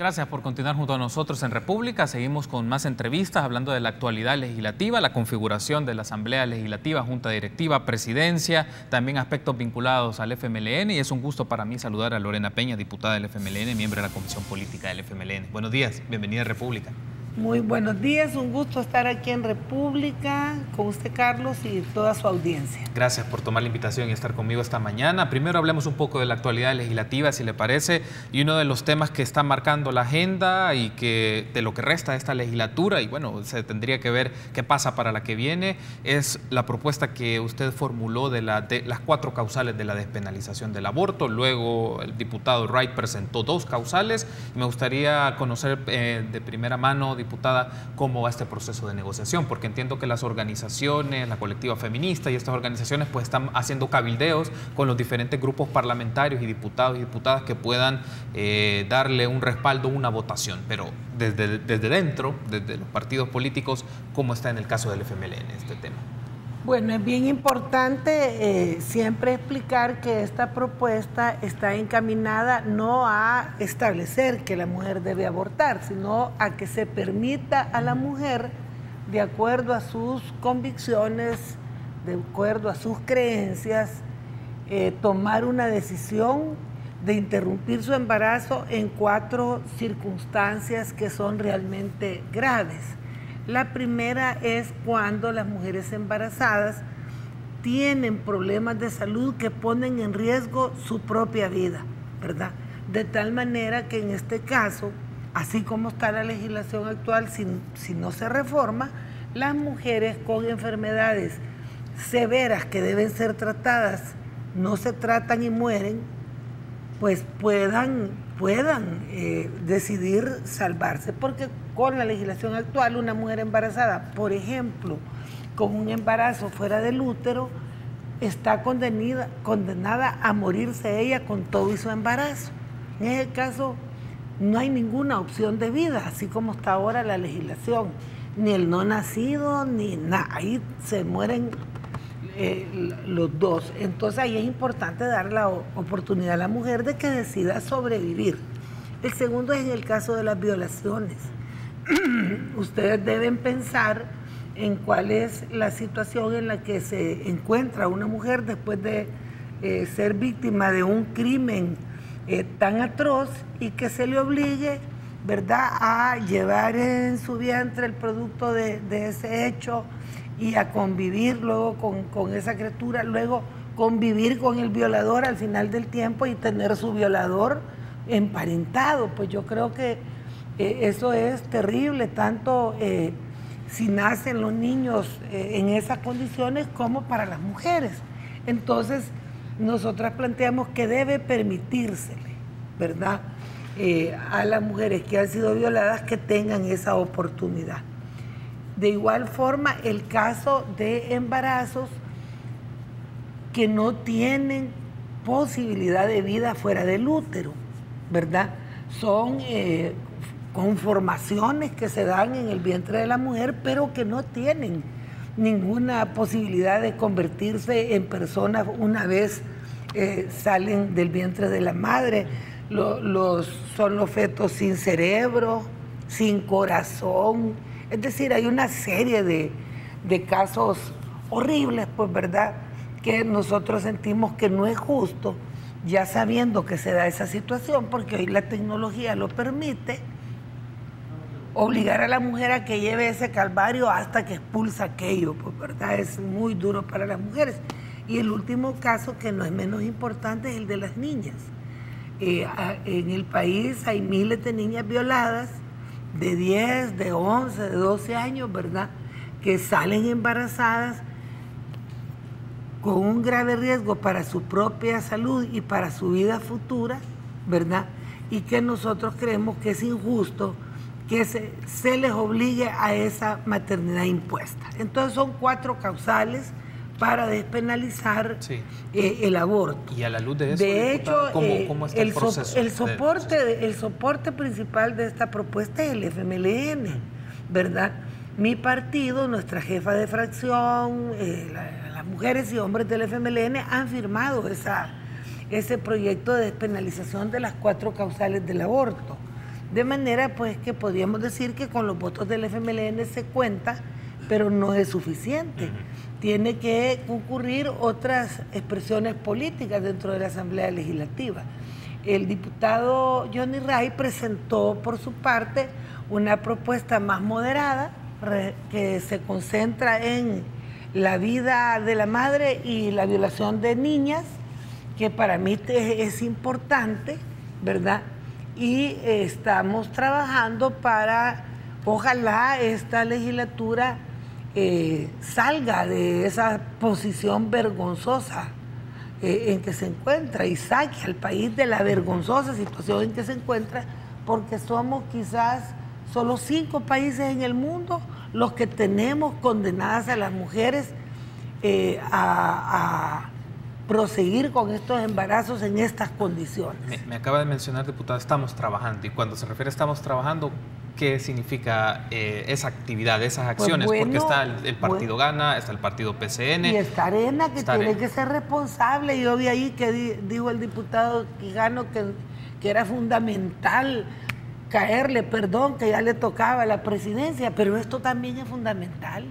Gracias por continuar junto a nosotros en República. Seguimos con más entrevistas hablando de la actualidad legislativa, la configuración de la Asamblea Legislativa, Junta Directiva, Presidencia, también aspectos vinculados al FMLN. Y es un gusto para mí saludar a Lorena Peña, diputada del FMLN, miembro de la Comisión Política del FMLN. Buenos días, bienvenida a República. Muy buenos días, un gusto estar aquí en República con usted, Carlos, y toda su audiencia. Gracias por tomar la invitación y estar conmigo esta mañana. Primero hablemos un poco de la actualidad legislativa, si le parece, y uno de los temas que está marcando la agenda y que de lo que resta de esta legislatura, y bueno, se tendría que ver qué pasa para la que viene, es la propuesta que usted formuló de las 4 causales de la despenalización del aborto. Luego el diputado Wright presentó 2 causales. Me gustaría conocer de primera mano, diputada, cómo va este proceso de negociación, porque entiendo que las organizaciones, la colectiva feminista y estas organizaciones pues están haciendo cabildeos con los diferentes grupos parlamentarios y diputados y diputadas que puedan darle un respaldo, una votación, pero desde dentro, desde los partidos políticos, ¿cómo está en el caso del FMLN este tema? Bueno, es bien importante siempre explicar que esta propuesta está encaminada no a establecer que la mujer debe abortar, sino a que se permita a la mujer, de acuerdo a sus convicciones, de acuerdo a sus creencias, tomar una decisión de interrumpir su embarazo en 4 circunstancias que son realmente graves. La primera es cuando las mujeres embarazadas tienen problemas de salud que ponen en riesgo su propia vida, ¿verdad? De tal manera que en este caso, así como está la legislación actual, si no se reforma, las mujeres con enfermedades severas que deben ser tratadas, no se tratan y mueren, pues puedan decidir salvarse, porque con la legislación actual una mujer embarazada, por ejemplo, con un embarazo fuera del útero, está condenada a morirse ella con todo y su embarazo. En ese caso no hay ninguna opción de vida, así como está ahora la legislación, ni el no nacido, ni nada, ahí se mueren los dos. Entonces ahí es importante dar la oportunidad a la mujer de que decida sobrevivir. El segundo es en el caso de las violaciones. Ustedes deben pensar en cuál es la situación en la que se encuentra una mujer después de ser víctima de un crimen tan atroz y que se le obligue, ¿verdad?, a llevar en su vientre el producto de ese hecho y a convivir luego con esa criatura, luego convivir con el violador al final del tiempo y tener su violador emparentado. Pues yo creo que eso es terrible, tanto si nacen los niños en esas condiciones como para las mujeres. Entonces, nosotras planteamos que debe permitírsele, ¿verdad?, a las mujeres que han sido violadas que tengan esa oportunidad. De igual forma, el caso de embarazos que no tienen posibilidad de vida fuera del útero, ¿verdad? Son conformaciones que se dan en el vientre de la mujer, pero que no tienen ninguna posibilidad de convertirse en personas una vez salen del vientre de la madre. Son los fetos sin cerebro, sin corazón. Es decir, hay una serie de casos horribles, pues, ¿verdad?, que nosotros sentimos que no es justo, ya sabiendo que se da esa situación, porque hoy la tecnología lo permite, obligar a la mujer a que lleve ese calvario hasta que expulsa aquello, pues, ¿verdad? Es muy duro para las mujeres. Y el último caso, que no es menos importante, es el de las niñas. En el país hay miles de niñas violadas, de 10, de 11, de 12 años, ¿verdad?, que salen embarazadas con un grave riesgo para su propia salud y para su vida futura, ¿verdad?, y que nosotros creemos que es injusto que se les obligue a esa maternidad impuesta. Entonces son 4 causales para despenalizar el aborto. Y a la luz de eso, de hecho, ¿cómo está el proceso? El soporte principal de esta propuesta es el FMLN, ¿verdad? Mi partido, nuestra jefa de fracción, las mujeres y hombres del FMLN han firmado ese proyecto de despenalización de las 4 causales del aborto. De manera pues que podríamos decir que con los votos del FMLN se cuenta, pero no es suficiente. Tiene que concurrir otras expresiones políticas dentro de la Asamblea Legislativa. El diputado Johnny Ray presentó por su parte una propuesta más moderada que se concentra en la vida de la madre y la violación de niñas, que para mí es importante, ¿verdad? Y estamos trabajando para, ojalá esta legislatura salga de esa posición vergonzosa en que se encuentra y saque al país de la vergonzosa situación en que se encuentra, porque somos quizás solo 5 países en el mundo los que tenemos condenadas a las mujeres a proseguir con estos embarazos en estas condiciones. Me acaba de mencionar, diputada, estamos trabajando, y cuando se refiere a estamos trabajando, ¿qué significa esa actividad, esas acciones? Pues bueno, porque está el partido Gana, está el partido PCN. Y está Arena, que tiene que ser responsable. Yo vi ahí que dijo el diputado Quijano que era fundamental caerle, perdón, que ya le tocaba la presidencia, pero esto también es fundamental,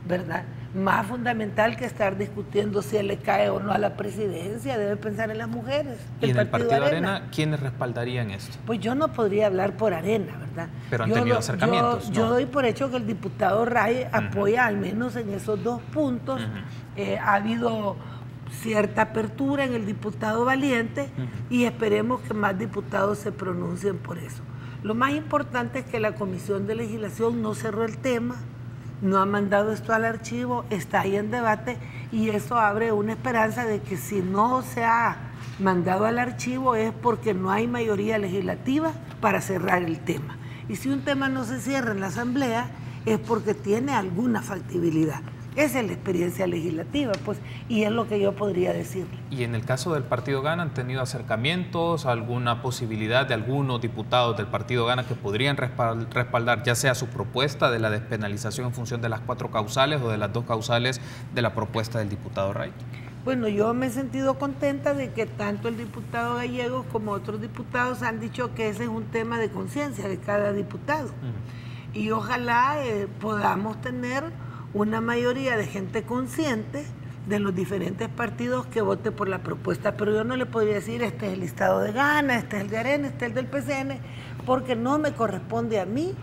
¿verdad? Más fundamental que estar discutiendo si él le cae o no a la presidencia, debe pensar en las mujeres. ¿Y en el partido Arena quiénes respaldarían esto? Pues yo no podría hablar por Arena, ¿verdad? Pero han tenido acercamientos, ¿no? Yo doy por hecho que el diputado Ray apoya al menos en esos 2 puntos. Ha habido cierta apertura en el diputado Valiente y esperemos que más diputados se pronuncien por eso. Lo más importante es que la Comisión de Legislación no cerró el tema, no ha mandado esto al archivo, está ahí en debate, y eso abre una esperanza de que si no se ha mandado al archivo es porque no hay mayoría legislativa para cerrar el tema. Y si un tema no se cierra en la Asamblea es porque tiene alguna factibilidad. Esa es la experiencia legislativa, pues, y es lo que yo podría decirle. Y en el caso del partido Gana, ¿han tenido acercamientos, alguna posibilidad de algunos diputados del partido Gana que podrían respaldar ya sea su propuesta de la despenalización en función de las 4 causales o de las 2 causales de la propuesta del diputado Ray? Bueno, yo me he sentido contenta de que tanto el diputado Gallegos como otros diputados han dicho que ese es un tema de conciencia de cada diputado. Y ojalá podamos tener una mayoría de gente consciente de los diferentes partidos que vote por la propuesta, pero yo no le podría decir este es el listado de Gana, este es el de Arena, este es el del PCN, porque no me corresponde a mí,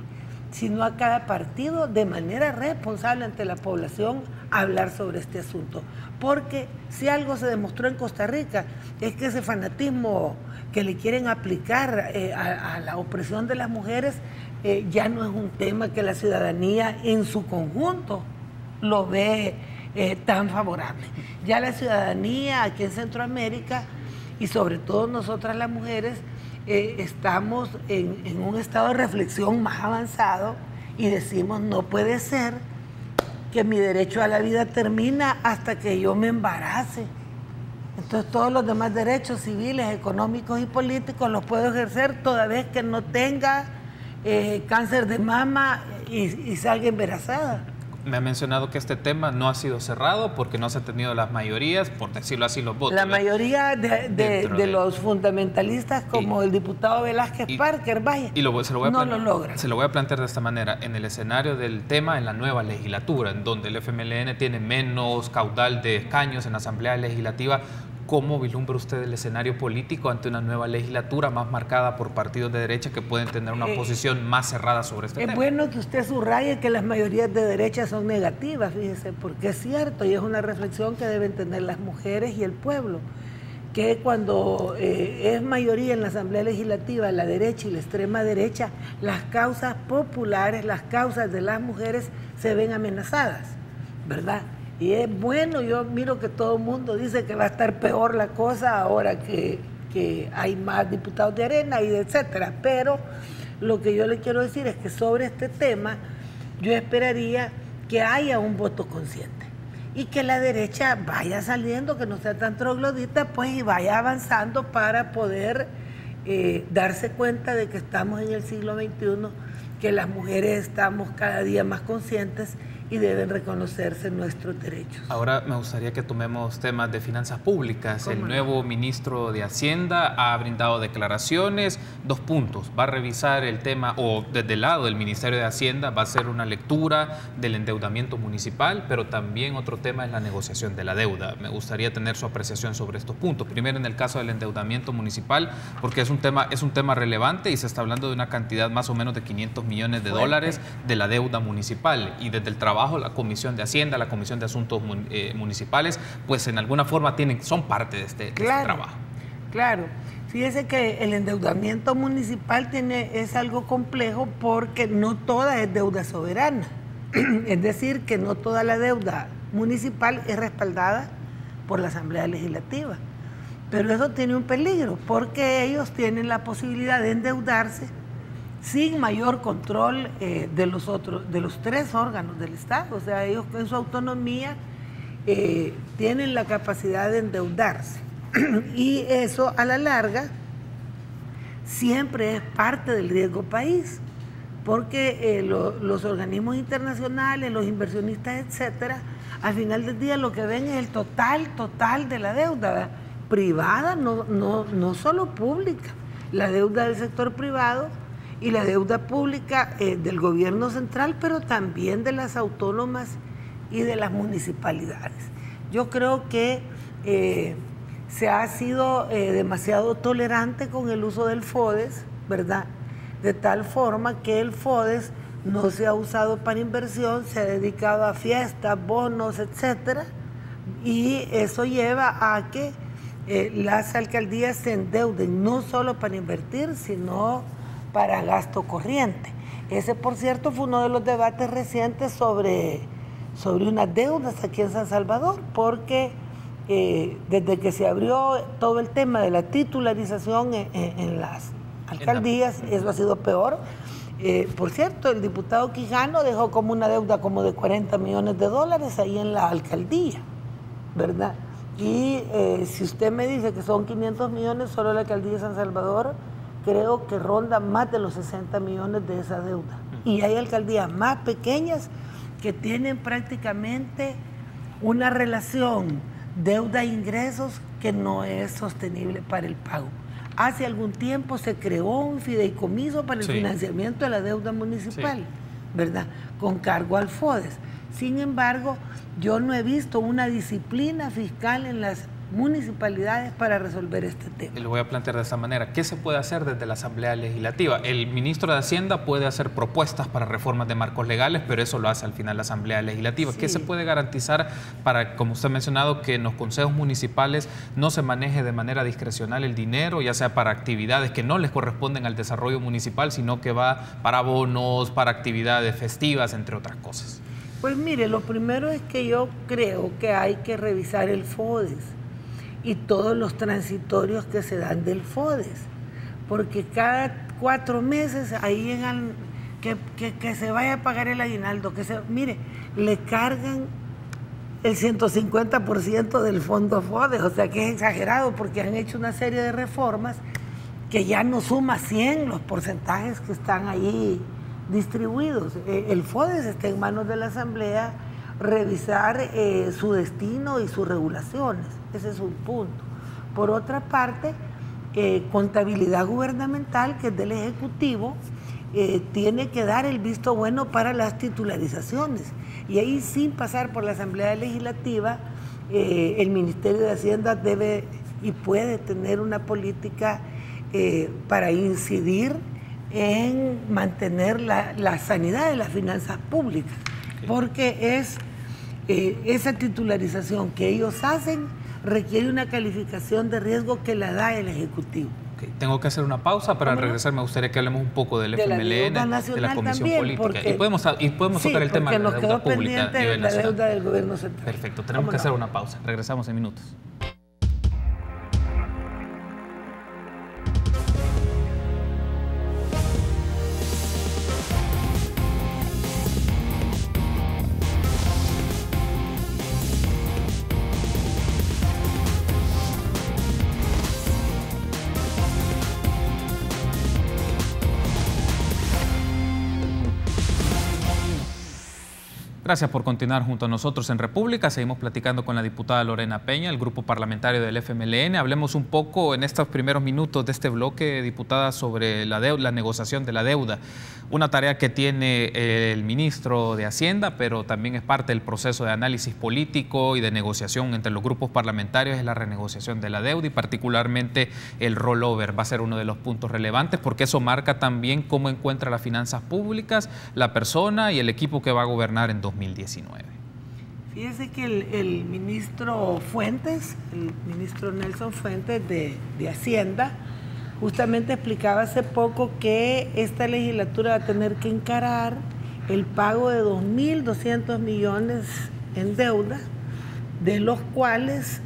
sino a cada partido de manera responsable ante la población hablar sobre este asunto. Porque si algo se demostró en Costa Rica es que ese fanatismo que le quieren aplicar a la opresión de las mujeres ya no es un tema que la ciudadanía en su conjunto lo ve tan favorable. Ya la ciudadanía aquí en Centroamérica y sobre todo nosotras las mujeres estamos en un estado de reflexión más avanzado y decimos no puede ser que mi derecho a la vida termina hasta que yo me embarace. Entonces todos los demás derechos civiles, económicos y políticos los puedo ejercer toda vez que no tenga cáncer de mama y salga embarazada. Me ha mencionado que este tema no ha sido cerrado porque no se han tenido las mayorías, por decirlo así, los votos. La mayoría de los fundamentalistas, como el diputado Velázquez Parker, vaya, no lo logran. Se lo voy a plantear de esta manera. En el escenario del tema en la nueva legislatura, en donde el FMLN tiene menos caudal de escaños en la Asamblea Legislativa, ¿cómo vislumbra usted el escenario político ante una nueva legislatura más marcada por partidos de derecha que pueden tener una posición más cerrada sobre este tema? Es bueno que usted subraye que las mayorías de derecha son negativas, fíjese, porque es cierto y es una reflexión que deben tener las mujeres y el pueblo, que cuando es mayoría en la Asamblea Legislativa la derecha y la extrema derecha, las causas populares, las causas de las mujeres se ven amenazadas, ¿verdad? Y es bueno, yo miro que todo el mundo dice que va a estar peor la cosa ahora que hay más diputados de Arena y etcétera. Pero lo que yo le quiero decir es que sobre este tema yo esperaría que haya un voto consciente y que la derecha vaya saliendo, que no sea tan troglodita, pues, y vaya avanzando para poder darse cuenta de que estamos en el siglo XXI, que las mujeres estamos cada día más conscientes y deben reconocerse nuestros derechos. Ahora me gustaría que tomemos temas de finanzas públicas. El nuevo ministro de Hacienda ha brindado declaraciones, 2 puntos. Va a revisar el tema, o desde el lado del Ministerio de Hacienda va a hacer una lectura del endeudamiento municipal, pero también otro tema es la negociación de la deuda. Me gustaría tener su apreciación sobre estos puntos. Primero, en el caso del endeudamiento municipal, porque es un tema relevante y se está hablando de una cantidad más o menos de 500 millones de dólares de la deuda municipal, y desde el trabajo la Comisión de Hacienda, la Comisión de Asuntos Municipales, pues en alguna forma son parte de este trabajo. Claro, fíjese que el endeudamiento municipal es algo complejo porque no toda es deuda soberana, es decir, que no toda la deuda municipal es respaldada por la Asamblea Legislativa, pero eso tiene un peligro porque ellos tienen la posibilidad de endeudarse sin mayor control de los 3 órganos del Estado. O sea, ellos en su autonomía tienen la capacidad de endeudarse. Y eso a la larga siempre es parte del riesgo país, porque los organismos internacionales, los inversionistas, etcétera, al final del día lo que ven es el total de la deuda, ¿verdad? Privada, no solo pública, la deuda del sector privado y la deuda pública del gobierno central, pero también de las autónomas y de las municipalidades. Yo creo que se ha sido demasiado tolerante con el uso del FODES, ¿verdad? De tal forma que el FODES no se ha usado para inversión, se ha dedicado a fiestas, bonos, etcétera, y eso lleva a que las alcaldías se endeuden no solo para invertir, sino para gasto corriente. Ese, por cierto, fue uno de los debates recientes sobre unas deudas aquí en San Salvador, porque desde que se abrió todo el tema de la titularización en las alcaldías, eso ha sido peor. Por cierto, el diputado Quijano dejó como una deuda como de 40 millones de dólares ahí en la alcaldía, ¿verdad? Y si usted me dice que son 500 millones solo la alcaldía de San Salvador, creo que ronda más de los 60 millones de esa deuda. Y hay alcaldías más pequeñas que tienen prácticamente una relación deuda-ingresos que no es sostenible para el pago. Hace algún tiempo se creó un fideicomiso para el financiamiento de la deuda municipal, ¿verdad? Con cargo al FODES. Sin embargo, yo no he visto una disciplina fiscal en las municipalidades para resolver este tema. Y lo voy a plantear de esta manera. ¿Qué se puede hacer desde la Asamblea Legislativa? El ministro de Hacienda puede hacer propuestas para reformas de marcos legales, pero eso lo hace al final la Asamblea Legislativa. Sí. ¿Qué se puede garantizar para, como usted ha mencionado, que en los consejos municipales no se maneje de manera discrecional el dinero, ya sea para actividades que no les corresponden al desarrollo municipal, sino que va para bonos, para actividades festivas, entre otras cosas? Pues mire, lo primero es que yo creo que hay que revisar el FODES y todos los transitorios que se dan del FODES, porque cada 4 meses ahí llegan que se vaya a pagar el aguinaldo, mire, le cargan el 150% del fondo FODES, o sea que es exagerado porque han hecho una serie de reformas que ya no suma 100 los porcentajes que están ahí distribuidos. El FODES está en manos de la Asamblea revisar su destino y sus regulaciones. Ese es un punto. Por otra parte, contabilidad gubernamental, que es del Ejecutivo, tiene que dar el visto bueno para las titularizaciones. Y ahí, sin pasar por la Asamblea Legislativa, el Ministerio de Hacienda debe y puede tener una política para incidir en mantener la sanidad de las finanzas públicas, porque esa titularización que ellos hacen requiere una calificación de riesgo que la da el Ejecutivo. Tengo que hacer una pausa. Para regresar me gustaría que hablemos un poco del FMLN, de la Comisión también, Política. Y podemos tocar el tema de la deuda pública. La deuda del gobierno central. Perfecto, tenemos que hacer una pausa. Regresamos en minutos. Gracias por continuar junto a nosotros en República. Seguimos platicando con la diputada Lorena Peña, el grupo parlamentario del FMLN. Hablemos un poco en estos primeros minutos de este bloque, diputada, sobre la negociación de la deuda. Una tarea que tiene el ministro de Hacienda, pero también es parte del proceso de análisis político y de negociación entre los grupos parlamentarios, es la renegociación de la deuda y particularmente el rollover. Va a ser uno de los puntos relevantes porque eso marca también cómo encuentra las finanzas públicas la persona y el equipo que va a gobernar en 2019. Fíjese que el ministro Fuentes, el ministro Nelson Fuentes de Hacienda, justamente explicaba hace poco que esta legislatura va a tener que encarar el pago de 2.200 millones en deuda, de los cuales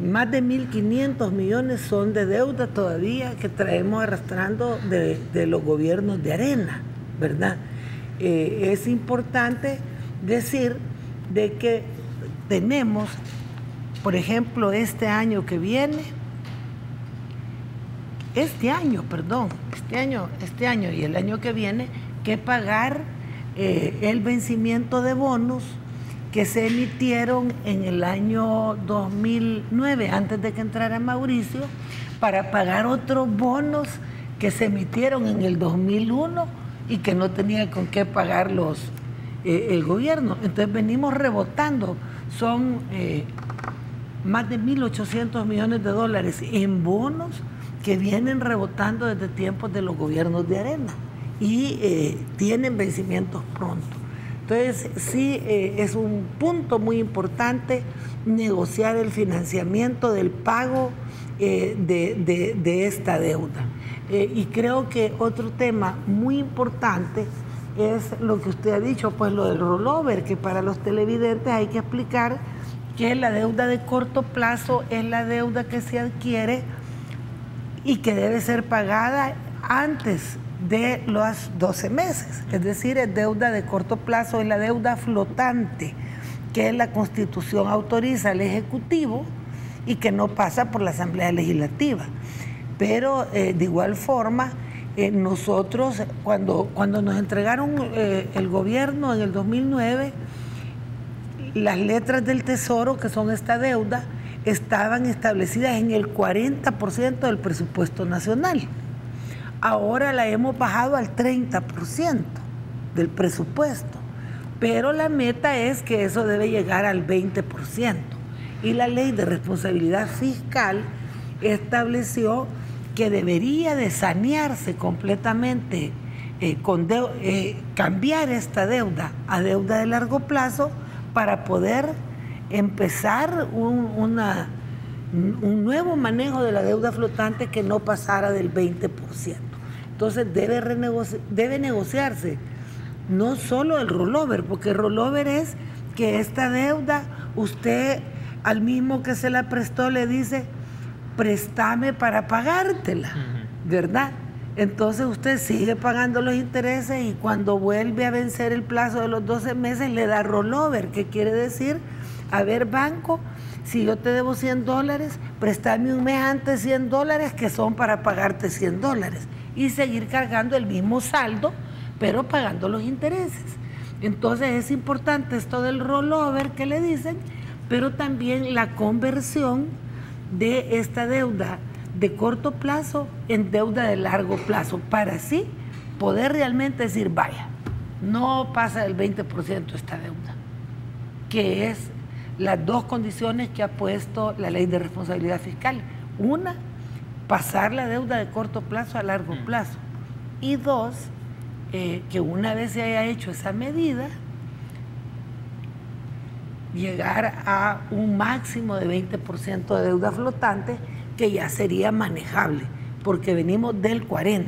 más de 1.500 millones son de deuda todavía que traemos arrastrando de los gobiernos de Arena, ¿verdad? Es importante decir de que tenemos, por ejemplo, este año y el año que viene, que pagar el vencimiento de bonos que se emitieron en el año 2009, antes de que entrara Mauricio, para pagar otros bonos que se emitieron en el 2001 y que no tenía con qué pagarlos el gobierno. Entonces venimos rebotando, son más de 1.800 millones de dólares en bonos que vienen rebotando desde tiempos de los gobiernos de Arena y tienen vencimientos pronto. Entonces sí, es un punto muy importante negociar el financiamiento del pago de esta deuda. Y creo que otro tema muy importante es lo que usted ha dicho, pues lo del rollover, que para los televidentes hay que explicar que la deuda de corto plazo es la deuda que se adquiere y que debe ser pagada antes de los 12 meses. Es decir, es deuda de corto plazo, es la deuda flotante que la Constitución autoriza al Ejecutivo y que no pasa por la Asamblea Legislativa. Pero de igual forma, nosotros cuando nos entregaron el gobierno en el 2009, las letras del Tesoro, que son esta deuda, estaban establecidas en el 40% del presupuesto nacional. Ahora la hemos bajado al 30% del presupuesto, pero la meta es que eso debe llegar al 20%. Y la Ley de Responsabilidad Fiscal estableció que debería de sanearse completamente, cambiar esta deuda a deuda de largo plazo para poder empezar un nuevo manejo de la deuda flotante que no pasara del 20%. Entonces debe negociarse no solo el rollover, porque el rollover es que esta deuda, usted al mismo que se la prestó le dice, préstame para pagártela, ¿verdad? Entonces usted sigue pagando los intereses y cuando vuelve a vencer el plazo de los 12 meses le da rollover, que quiere decir, a ver, banco, si yo te debo $100, préstame un mes antes $100 que son para pagarte $100 y seguir cargando el mismo saldo, pero pagando los intereses. Entonces es importante esto del rollover que le dicen, pero también la conversión de esta deuda de corto plazo en deuda de largo plazo, para así poder realmente decir, vaya, no pasa del 20% esta deuda, que es las dos condiciones que ha puesto la Ley de Responsabilidad Fiscal. Una, pasar la deuda de corto plazo a largo plazo. Y dos, que una vez se haya hecho esa medida, llegar a un máximo de 20% de deuda flotante, que ya sería manejable, porque venimos del 40%,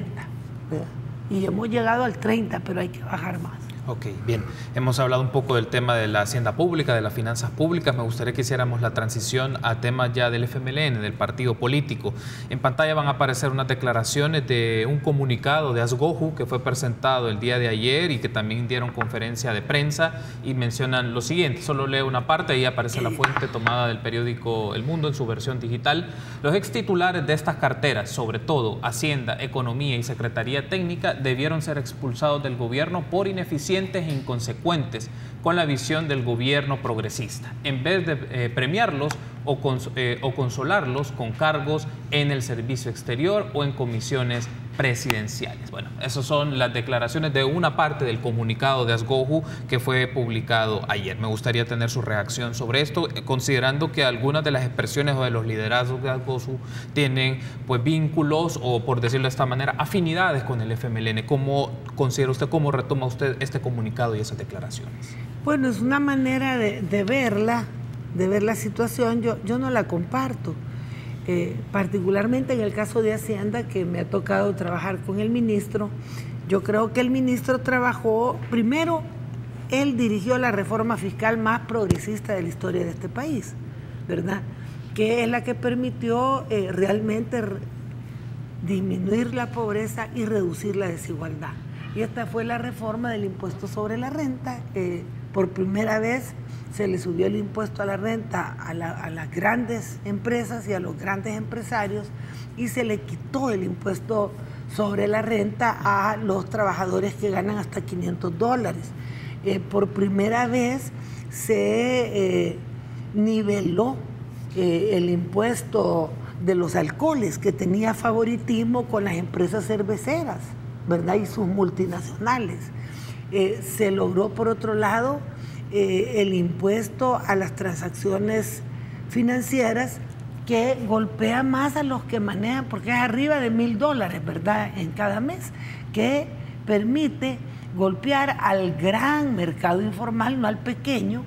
¿verdad? Y hemos llegado al 30%, pero hay que bajar más. Ok, bien. Hemos hablado un poco del tema de la hacienda pública, de las finanzas públicas. Me gustaría que hiciéramos la transición a temas ya del FMLN, del partido político. En pantalla van a aparecer unas declaraciones de un comunicado de Asgoju que fue presentado el día de ayer y que también dieron conferencia de prensa y mencionan lo siguiente. Solo leo una parte, ahí aparece la fuente tomada del periódico El Mundo en su versión digital. Los ex titulares de estas carteras, sobre todo Hacienda, Economía y Secretaría Técnica, debieron ser expulsados del gobierno por ineficiencia inconscientes e inconsecuentes con la visión del gobierno progresista, en vez de premiarlos o consolarlos con cargos en el servicio exterior o en comisiones presidenciales. Bueno, esas son las declaraciones de una parte del comunicado de Asgoju que fue publicado ayer. Me gustaría tener su reacción sobre esto, considerando que algunas de las expresiones o de los liderazgos de Asgoju tienen pues vínculos o, por decirlo de esta manera, afinidades con el FMLN. ¿Cómo considera usted, cómo retoma usted este comunicado y esas declaraciones? Bueno, es una manera de ver la situación. Yo no la comparto. Particularmente en el caso de Hacienda, que me ha tocado trabajar con el ministro, yo creo que el ministro trabajó, primero, él dirigió la reforma fiscal más progresista de la historia de este país, ¿verdad? Que es la que permitió realmente disminuir la pobreza y reducir la desigualdad. Y esta fue la reforma del impuesto sobre la renta. Por primera vez se le subió el impuesto a la renta a las grandes empresas y a los grandes empresarios, y se le quitó el impuesto sobre la renta a los trabajadores que ganan hasta $500. Por primera vez se niveló el impuesto de los alcoholes, que tenía favoritismo con las empresas cerveceras, ¿verdad? Y sus multinacionales. Se logró, por otro lado, el impuesto a las transacciones financieras, que golpea más a los que manejan, porque es arriba de $1,000, ¿verdad?, en cada mes, que permite golpear al gran mercado informal, no al pequeño,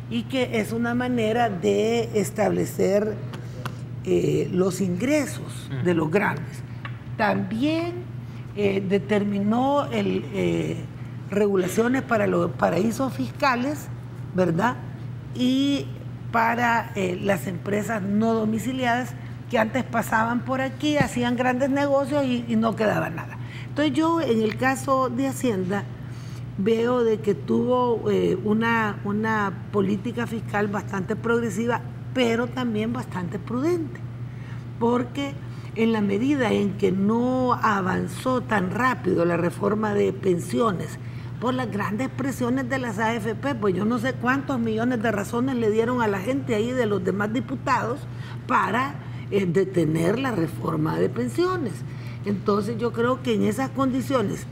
y que es una manera de establecer los ingresos de los grandes. También determinó regulaciones para los paraísos fiscales, ¿verdad? Y para las empresas no domiciliadas, que antes pasaban por aquí, hacían grandes negocios y no quedaba nada. Entonces yo, en el caso de Hacienda, veo de que tuvo una política fiscal bastante progresiva, pero también bastante prudente, porque en la medida en que no avanzó tan rápido la reforma de pensiones por las grandes presiones de las AFP, pues yo no sé cuántos millones de razones le dieron a la gente ahí de los demás diputados para detener la reforma de pensiones. Entonces yo creo que en esas condiciones,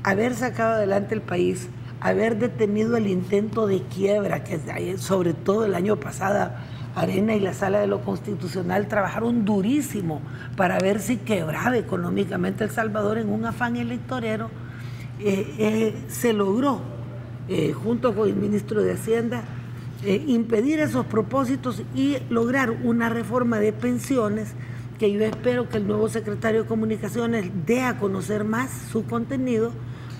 haber sacado adelante el país, haber detenido el intento de quiebra, que sobre todo el año pasado Arena y la Sala de lo Constitucional trabajaron durísimo para ver si quebraba económicamente El Salvador en un afán electorero, se logró, junto con el ministro de Hacienda, impedir esos propósitos y lograr una reforma de pensiones que yo espero que el nuevo secretario de Comunicaciones dé a conocer más su contenido,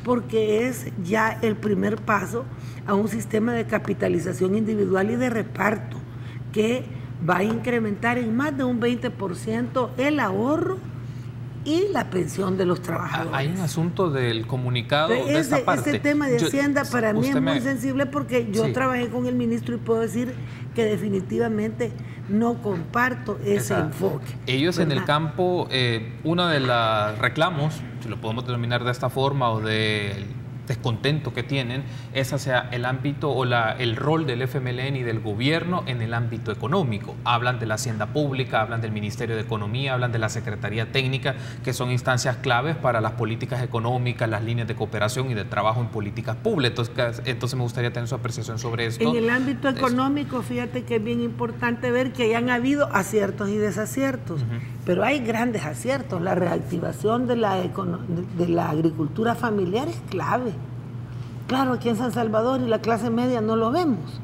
porque es ya el primer paso a un sistema de capitalización individual y de reparto que va a incrementar en más de un 20% el ahorro y la pensión de los trabajadores. Hay un asunto del comunicado de esta parte. Ese tema de Hacienda para mí es muy sensible, porque yo trabajé con el ministro y puedo decir que definitivamente no comparto ese enfoque. Ellos, ¿verdad?, en el campo, uno de los reclamos, si lo podemos denominar de esta forma, o del descontento que tienen, es hacia el ámbito o el rol del FMLN y del gobierno en el ámbito económico. Hablan de la Hacienda Pública, hablan del Ministerio de Economía, hablan de la Secretaría Técnica, que son instancias claves para las políticas económicas, las líneas de cooperación y de trabajo en políticas públicas. Entonces me gustaría tener su apreciación sobre esto. En el ámbito económico, fíjate que es bien importante ver que hayan habido aciertos y desaciertos, pero hay grandes aciertos. La reactivación de la agricultura familiar es clave. Claro, aquí en San Salvador y la clase media no lo vemos,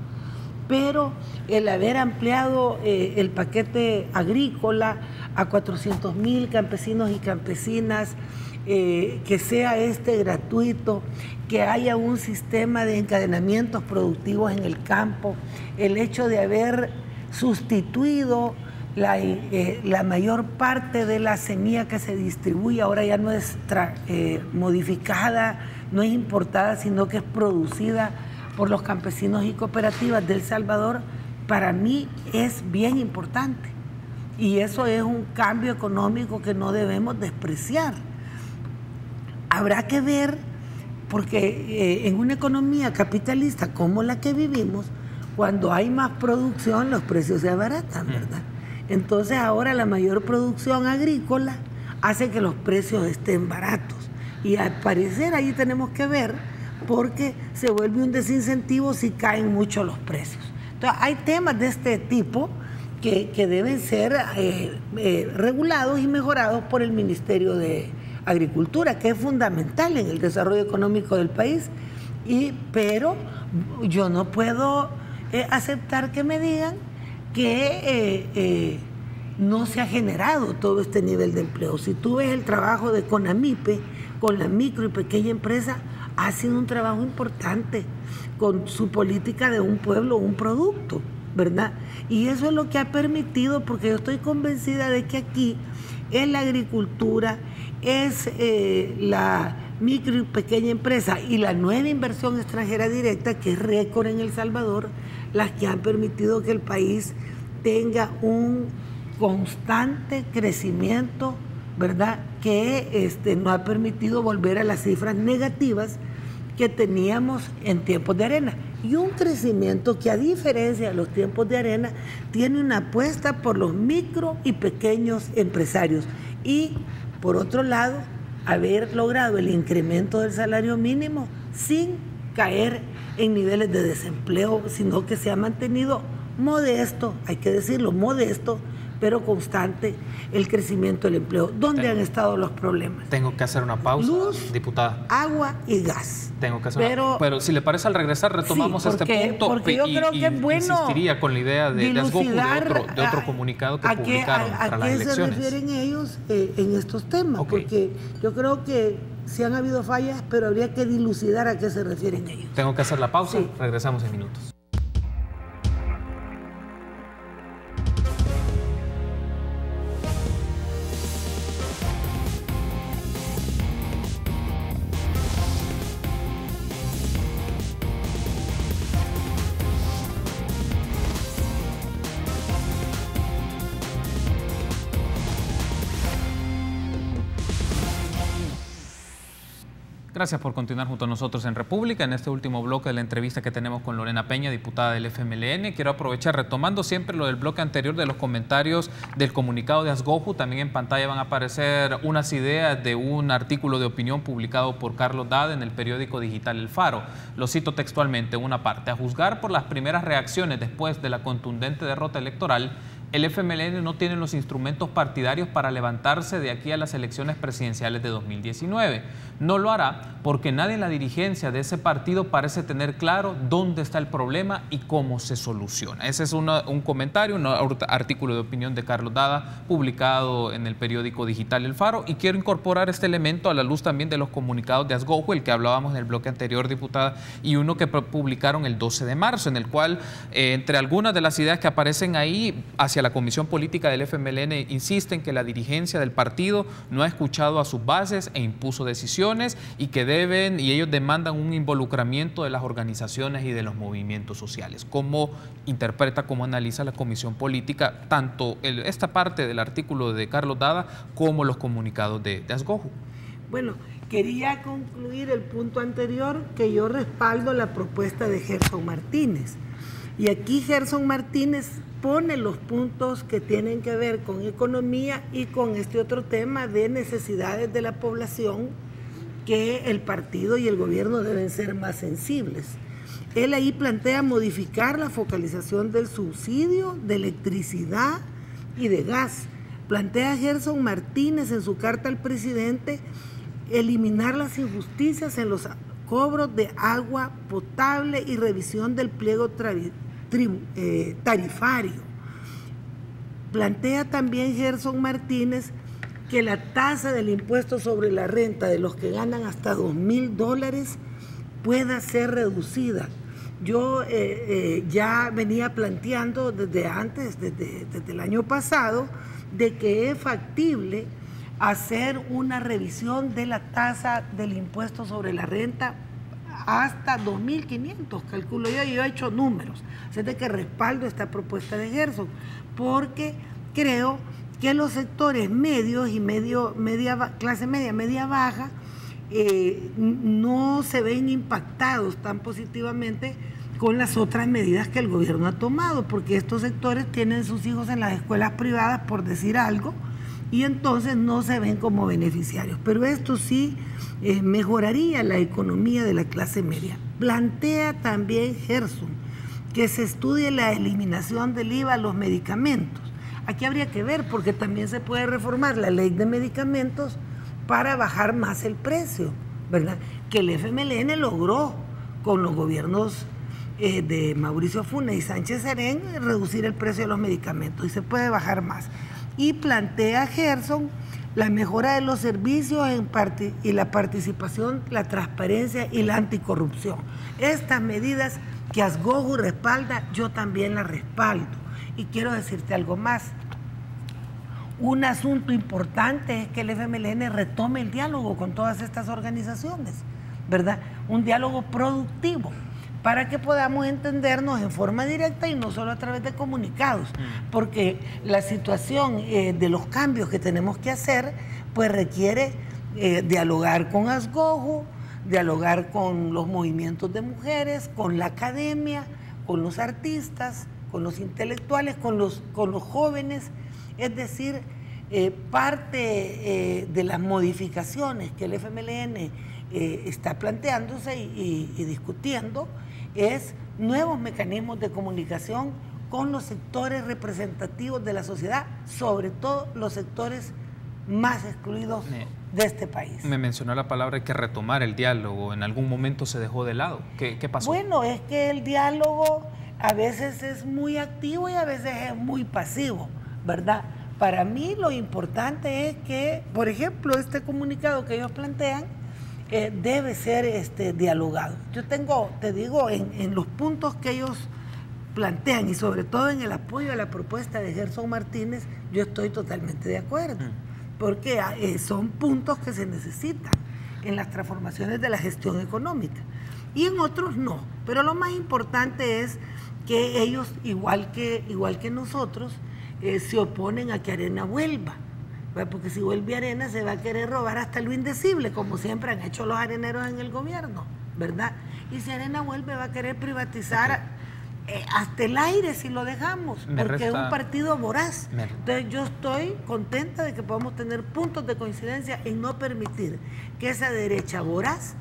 pero el haber ampliado el paquete agrícola a 400,000 campesinos y campesinas, que sea gratuito, que haya un sistema de encadenamientos productivos en el campo, el hecho de haber sustituido la mayor parte de la semilla que se distribuye, ahora ya no es modificada, no es importada, sino que es producida por los campesinos y cooperativas de El Salvador, para mí es bien importante. Y eso es un cambio económico que no debemos despreciar. Habrá que ver porque en una economía capitalista como la que vivimos, cuando hay más producción, los precios se abaratan, ¿verdad? Entonces ahora la mayor producción agrícola hace que los precios estén baratos. Y al parecer ahí tenemos que ver, porque se vuelve un desincentivo si caen mucho los precios. Entonces hay temas de este tipo que deben ser regulados y mejorados por el Ministerio de Agricultura, que es fundamental en el desarrollo económico del país. Pero yo no puedo aceptar que me digan que no se ha generado todo este nivel de empleo. Si tú ves el trabajo de CONAMIPE con la micro y pequeña empresa, ha sido un trabajo importante con su política de un pueblo, un producto, ¿verdad? Y eso es lo que ha permitido, porque yo estoy convencida de que aquí es la agricultura, es la micro y pequeña empresa y la nueva inversión extranjera directa, que es récord en El Salvador, las que han permitido que el país tenga un constante crecimiento, ¿verdad? Que no ha permitido volver a las cifras negativas que teníamos en tiempos de arena. Y un crecimiento que, a diferencia de los tiempos de arena, tiene una apuesta por los micro y pequeños empresarios. Y, por otro lado, haber logrado el incremento del salario mínimo sin caer en niveles de desempleo, sino que se ha mantenido modesto, hay que decirlo, modesto, pero constante, el crecimiento del empleo. ¿Dónde han estado los problemas? Tengo que hacer una pausa, luz, diputada. Agua y gas. Tengo que hacer pero si le parece, al regresar retomamos este punto. Porque yo creo que es bueno insistiría con la idea de Asgoju, de otro comunicado que publicaron para las elecciones. ¿A qué se refieren ellos en estos temas? Okay. Porque yo creo que sí han habido fallas, pero habría que dilucidar a qué se refieren ellos. Tengo que hacer la pausa, sí. Regresamos en minutos. Gracias por continuar junto a nosotros en República. En este último bloque de la entrevista que tenemos con Lorena Peña, diputada del FMLN, quiero aprovechar, retomando siempre lo del bloque anterior de los comentarios del comunicado de Asgoju. También en pantalla van a aparecer unas ideas de un artículo de opinión publicado por Carlos Dada en el periódico digital El Faro. Lo cito textualmente, una parte: a juzgar por las primeras reacciones después de la contundente derrota electoral, el FMLN no tiene los instrumentos partidarios para levantarse de aquí a las elecciones presidenciales de 2019. No lo hará porque nadie en la dirigencia de ese partido parece tener claro dónde está el problema y cómo se soluciona. Ese es un comentario, un artículo de opinión de Carlos Dada publicado en el periódico digital El Faro, y quiero incorporar este elemento a la luz también de los comunicados de Asgoju, el que hablábamos en el bloque anterior, diputada, y uno que publicaron el 12 de marzo, en el cual, entre algunas de las ideas que aparecen ahí, hacia la Comisión Política del FMLN insisten que la dirigencia del partido no ha escuchado a sus bases e impuso decisiones, y que ellos demandan un involucramiento de las organizaciones y de los movimientos sociales. ¿Cómo interpreta, cómo analiza la Comisión Política tanto esta parte del artículo de Carlos Dada como los comunicados de Asgoju? Bueno, quería concluir el punto anterior, que yo respaldo la propuesta de Gerson Martínez. Y aquí Gerson Martínez pone los puntos que tienen que ver con economía y con este otro tema de necesidades de la población, que el partido y el gobierno deben ser más sensibles. Él ahí plantea modificar la focalización del subsidio de electricidad y de gas. Plantea Gerson Martínez en su carta al presidente eliminar las injusticias en los cobros de agua potable y revisión del pliego tarifario. Plantea también Gerson Martínez que la tasa del impuesto sobre la renta de los que ganan hasta $2,000 pueda ser reducida. Yo ya venía planteando desde antes, desde el año pasado, de que es factible hacer una revisión de la tasa del impuesto sobre la renta hasta 2.500, calculo yo he hecho números. Así de que respaldo esta propuesta de Gerson, porque creo que los sectores medios y clase media, media baja, no se ven impactados tan positivamente con las otras medidas que el gobierno ha tomado, porque estos sectores tienen sus hijos en las escuelas privadas, por decir algo, y entonces no se ven como beneficiarios. Pero esto sí mejoraría la economía de la clase media. Plantea también Gerson que se estudie la eliminación del IVA a los medicamentos. Aquí habría que ver, porque también se puede reformar la ley de medicamentos para bajar más el precio, ¿verdad? Que el FMLN logró con los gobiernos de Mauricio Funes y Sánchez Serén reducir el precio de los medicamentos y se puede bajar más. Y plantea Gerson la mejora de los servicios y la participación, la transparencia y la anticorrupción. Estas medidas que Azgoju respalda, yo también las respaldo. Y quiero decirte algo más. Un asunto importante es que el FMLN retome el diálogo con todas estas organizaciones, ¿verdad? Un diálogo productivo, para que podamos entendernos en forma directa y no solo a través de comunicados, porque la situación de los cambios que tenemos que hacer, pues requiere dialogar con Azgoju, dialogar con los movimientos de mujeres, con la academia, con los artistas, con los intelectuales, con los jóvenes. Es decir, parte de las modificaciones que el FMLN está planteándose y discutiendo es nuevos mecanismos de comunicación con los sectores representativos de la sociedad, sobre todo los sectores más excluidos de este país. Me mencionó la palabra que retomar el diálogo. ¿En algún momento se dejó de lado? ¿Qué pasó? Bueno, es que el diálogo a veces es muy activo y a veces es muy pasivo, ¿verdad? Para mí lo importante es que, por ejemplo, este comunicado que ellos plantean debe ser dialogado. Yo te digo, en los puntos que ellos plantean y sobre todo en el apoyo a la propuesta de Gerson Martínez, yo estoy totalmente de acuerdo, porque son puntos que se necesitan en las transformaciones de la gestión económica y en otros no. Pero lo más importante es que ellos, igual que nosotros, se oponen a que Arena vuelva, ¿verdad? Porque si vuelve Arena se va a querer robar hasta lo indecible, como siempre han hecho los areneros en el gobierno, ¿verdad? Y si Arena vuelve va a querer privatizar hasta el aire si lo dejamos, porque es un partido voraz. Entonces yo estoy contenta de que podamos tener puntos de coincidencia en no permitir que esa derecha voraz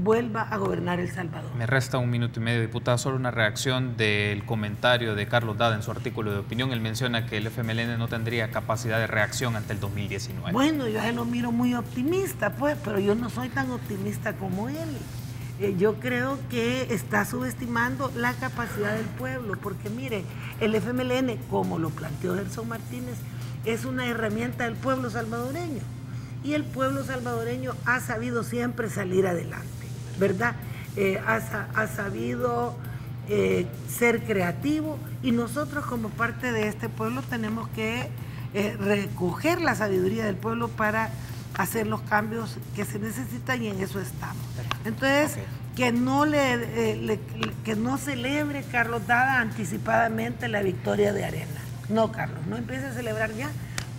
vuelva a gobernar El Salvador. Me resta 1 minuto y medio, diputada. Solo una reacción del comentario de Carlos Dada en su artículo de opinión. Él menciona que el FMLN no tendría capacidad de reacción ante el 2019. Bueno, yo lo miro muy optimista, pues, pero yo no soy tan optimista como él. Yo creo que está subestimando la capacidad del pueblo, porque mire, el FMLN, como lo planteó Gerson Martínez, es una herramienta del pueblo salvadoreño. Y el pueblo salvadoreño ha sabido siempre salir adelante, ¿verdad? Ha sabido ser creativo y nosotros como parte de este pueblo tenemos que recoger la sabiduría del pueblo para hacer los cambios que se necesitan y en eso estamos. Entonces, que no celebre Carlos Dada anticipadamente la victoria de Arena. No, Carlos, no empiece a celebrar ya,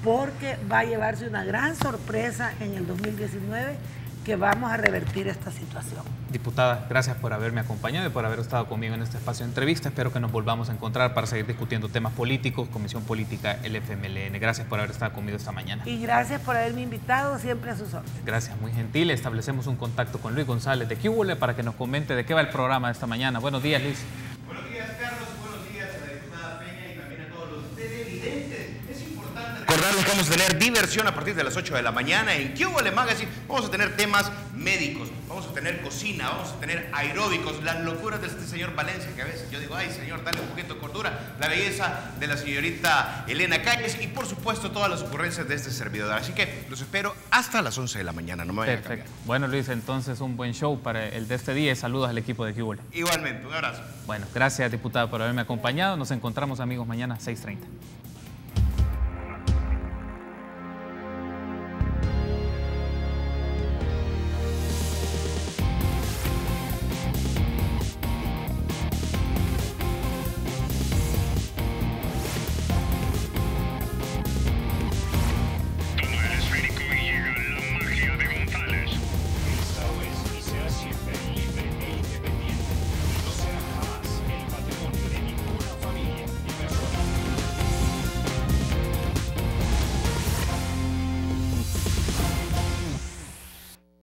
porque va a llevarse una gran sorpresa en el 2019 que vamos a revertir esta situación. Diputada, gracias por haberme acompañado y por haber estado conmigo en este espacio de entrevista. Espero que nos volvamos a encontrar para seguir discutiendo temas políticos, Comisión Política, el FMLN. Gracias por haber estado conmigo esta mañana. Y gracias por haberme invitado, siempre a sus órdenes. Gracias, muy gentil. Establecemos un contacto con Luis González de QVL para que nos comente de qué va el programa de esta mañana. Buenos días, Luis. Buenos días, Carlos. Buenos días a la diputada Peña y también a todos los televidentes. Es importante recordarles que vamos a tener diversión a partir de las 8 de la mañana en QVL Magazine. Vamos a tener temas médicos, vamos a tener cocina, vamos a tener aeróbicos, las locuras de este señor Valencia, que a veces yo digo, ay señor, dale un poquito de cordura, la belleza de la señorita Elena Calles y por supuesto todas las ocurrencias de este servidor. Así que los espero hasta las 11 de la mañana, no me vayan a cambiar. Bueno, Luis, entonces un buen show para el de este día. Saludos al equipo de QVL. Igualmente, un abrazo. Bueno, gracias, diputada, por haberme acompañado. Nos encontramos, amigos, mañana 6:30.